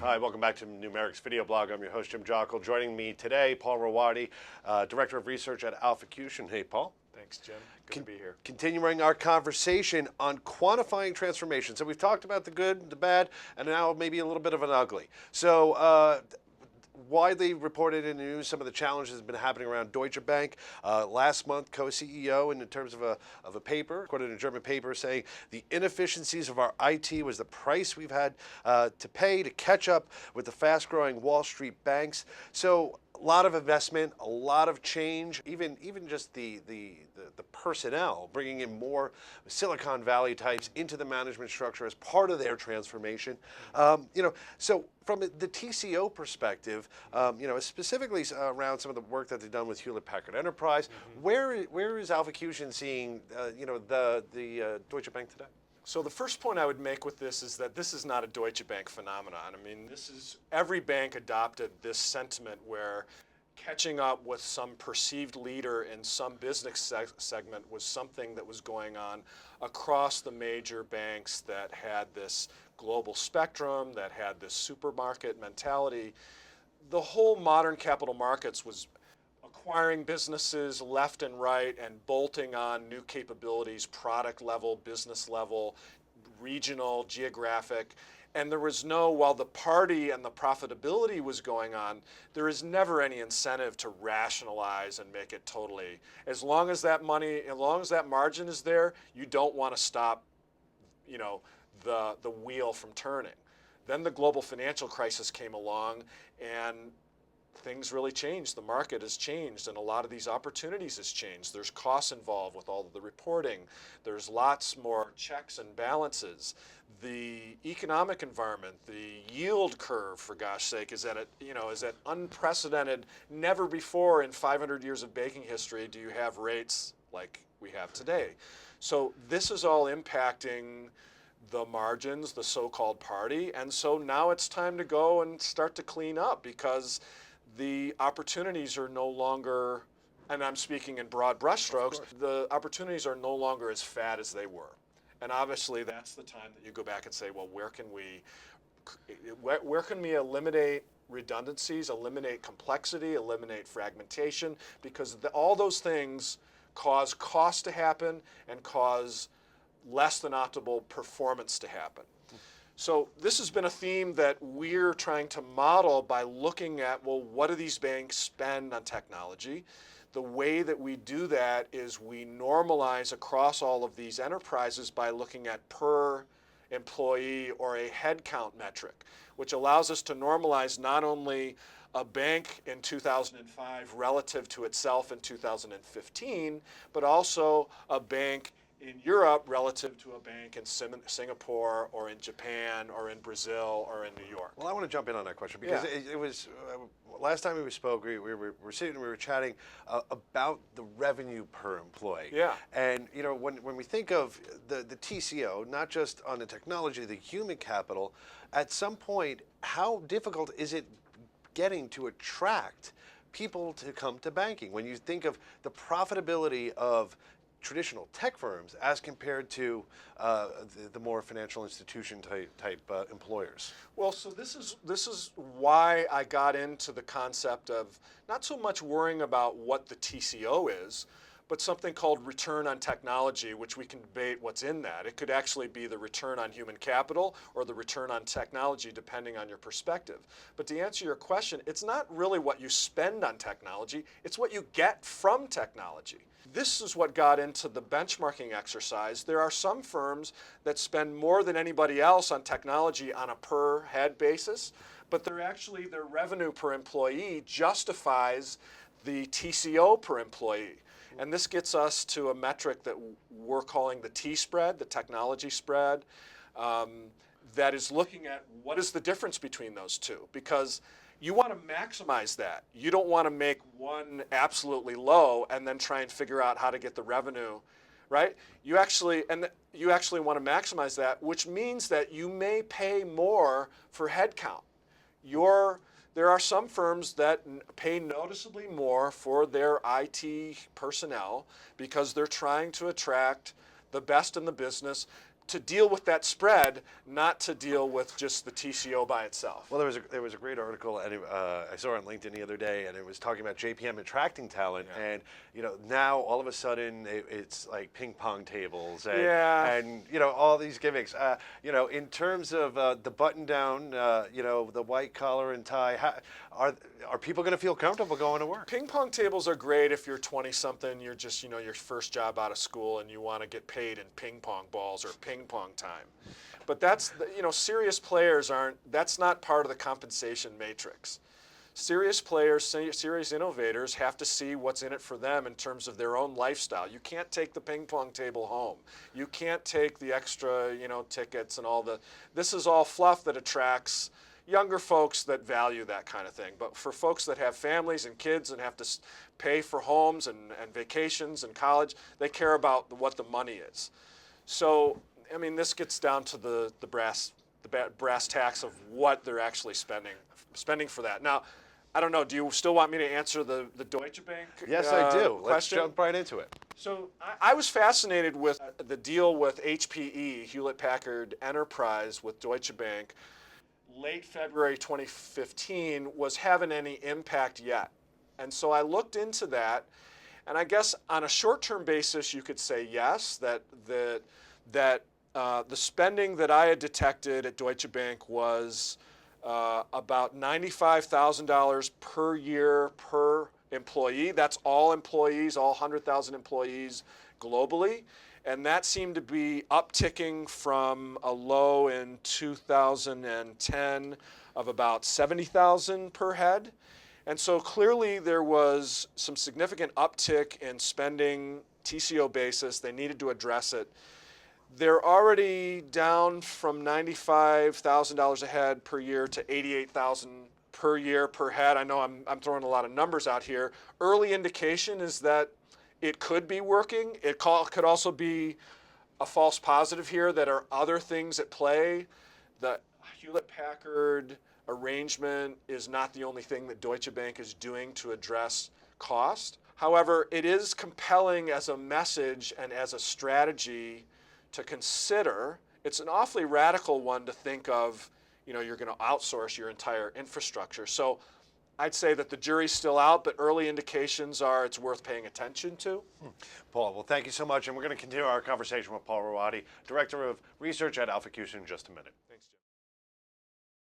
Hi, welcome back to Numerix Video Blog. I'm your host, Jim Jockle. Joining me today, Paul Rawadi, Director of Research at Alphacution. Hey, Paul. Thanks, Jim. Good to be here. Continuing our conversation on quantifying transformation. So we've talked about the good, the bad, and now maybe a little bit of an ugly. So widely reported in the news, some of the challenges that have been happening around Deutsche Bank. Last month, co-CEO, in terms of a paper, quoted in a German paper, saying the inefficiencies of our IT was the price we've had to pay to catch up with the fast-growing Wall Street banks. So a lot of investment, a lot of change, even just the personnel, bringing in more Silicon Valley types into the management structure as part of their transformation. So from the TCO perspective, specifically around some of the work that they've done with Hewlett-Packard Enterprise, where is Alphacution seeing the Deutsche Bank today? So the first point I would make with this is that this is not a Deutsche Bank phenomenon. I mean, every bank adopted this sentiment where catching up with some perceived leader in some business segment was something that was going on across the major banks that had this global spectrum, that had this supermarket mentality. The whole modern capital markets was acquiring businesses left and right and bolting on new capabilities, product level, business level, regional, geographic. And there was while the party and the profitability was going on, there is never any incentive to rationalize and make it totally. As long as that margin is there, you don't want to stop, the wheel from turning. Then the global financial crisis came along and things really changed. The market has changed and a lot of these opportunities has changed. There's costs involved with all of the reporting. There's lots more checks and balances. The economic environment, the yield curve, for gosh sake, is at unprecedented. Never before in 500 years of banking history do you have rates like we have today. So this is all impacting the margins, the so-called party, and so now it's time to go and start to clean up because the opportunities are no longer, and I'm speaking in broad brushstrokes, the opportunities are no longer as fat as they were. And obviously that's the time that you go back and say, well, where can we eliminate redundancies, eliminate complexity, eliminate fragmentation, because all those things cause cost to happen and cause less than optimal performance to happen. So this has been a theme that we're trying to model by looking at, well, what do these banks spend on technology? The way that we do that is we normalize across all of these enterprises by looking at per employee or a headcount metric, which allows us to normalize not only a bank in 2005 relative to itself in 2015, but also a bank in Europe relative to a bank in Singapore or in Japan or in Brazil or in New York. Well, I want to jump in on that question because it was, last time we spoke, we were sitting and we were chatting about the revenue per employee. Yeah. And when we think of the TCO, not just on the technology, the human capital, at some point, how difficult is it getting to attract people to come to banking? When you think of the profitability of traditional tech firms as compared to the more financial institution type employers? Well, so this is why I got into the concept of not so much worrying about what the TCO is, but something called return on technology, which we can debate what's in that. It could actually be the return on human capital or the return on technology, depending on your perspective. But to answer your question, it's not really what you spend on technology, it's what you get from technology. This is what got into the benchmarking exercise. There are some firms that spend more than anybody else on technology on a per head basis, but their revenue per employee justifies the TCO per employee. And this gets us to a metric that we're calling the T-spread, the technology spread, that is looking at what is the difference between those two. Because you want to maximize that. You don't want to make one absolutely low and then try and figure out how to get the revenue, right? You actually want to maximize that, which means that you may pay more for headcount. There are some firms that pay noticeably more for their IT personnel because they're trying to attract the best in the business to deal with that spread, not to deal with just the TCO by itself. Well, there was a great article, and I saw it on LinkedIn the other day, and it was talking about JPM attracting talent, Yeah. and now all of a sudden it's like ping pong tables, and Yeah. and all these gimmicks. In terms of the button down, the white collar and tie, are people going to feel comfortable going to work? Ping pong tables are great if you're 20 something, you're just your first job out of school, and you want to get paid in ping pong balls or ping pong time. But that's serious players aren't. That's not part of the compensation matrix. Serious players, serious innovators have to see what's in it for them in terms of their own lifestyle. You can't take the ping pong table home. You can't take the extra tickets and all the. This is all fluff that attracts younger folks that value that kind of thing. But for folks that have families and kids and have to pay for homes and vacations and college, they care about what the money is. So, I mean, this gets down to the brass tacks of what they're actually spending for that. Now, I don't know, do you still want me to answer the Deutsche Bank Yes, I do. Let's question? jump right into it. So I was fascinated with the deal with HPE, Hewlett-Packard Enterprise, with Deutsche Bank. Late February 2015 was having any impact yet. And so I looked into that, and I guess on a short-term basis you could say yes, that the spending that I had detected at Deutsche Bank was about $95,000 per year per employee. That's all employees, all 100,000 employees globally. And that seemed to be upticking from a low in 2010 of about 70,000 per head. And so clearly there was some significant uptick in spending, TCO basis. They needed to address it. They're already down from $95,000 a head per year to $88,000 per year per head. I know I'm throwing a lot of numbers out here. Early indication is that it could be working. It could also be a false positive here, that are other things at play. The Hewlett-Packard arrangement is not the only thing that Deutsche Bank is doing to address cost. However, it is compelling as a message and as a strategy to consider. It's an awfully radical one to think of, you're going to outsource your entire infrastructure. So I'd say that the jury's still out, but early indications are it's worth paying attention to. Paul, well, thank you so much, and we're going to continue our conversation with Paul Rawati, Director of Research at AlphaCution, in just a minute. Thanks, Jim.